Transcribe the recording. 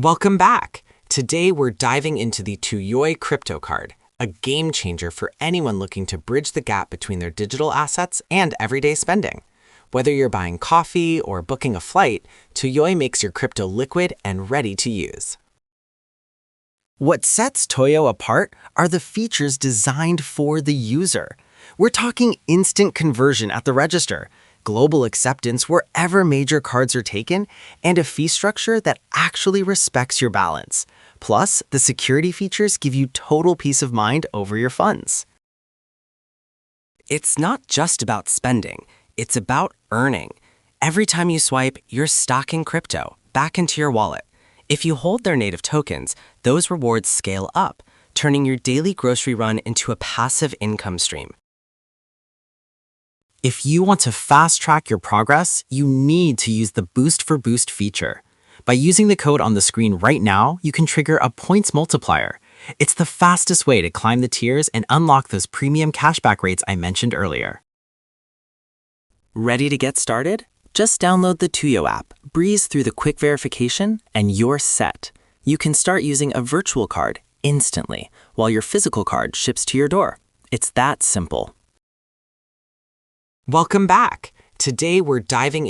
Welcome back! Today we're diving into the Tuyo Crypto Card, a game changer for anyone looking to bridge the gap between their digital assets and everyday spending. Whether you're buying coffee or booking a flight, Tuyo makes your crypto liquid and ready to use. What sets Tuyo apart are the features designed for the user. We're talking instant conversion at the register, global acceptance wherever major cards are taken, and a fee structure that actually respects your balance. Plus, the security features give you total peace of mind over your funds. It's not just about spending, it's about earning. Every time you swipe, you're stocking crypto back into your wallet. If you hold their native tokens, those rewards scale up, turning your daily grocery run into a passive income stream. If you want to fast-track your progress, you need to use the Boost for Boost feature. By using the code on the screen right now, you can trigger a points multiplier. It's the fastest way to climb the tiers and unlock those premium cashback rates I mentioned earlier. Ready to get started? Just download the Tuyo app, breeze through the quick verification, and you're set. You can start using a virtual card instantly, while your physical card ships to your door. It's that simple. Welcome back! Today we're diving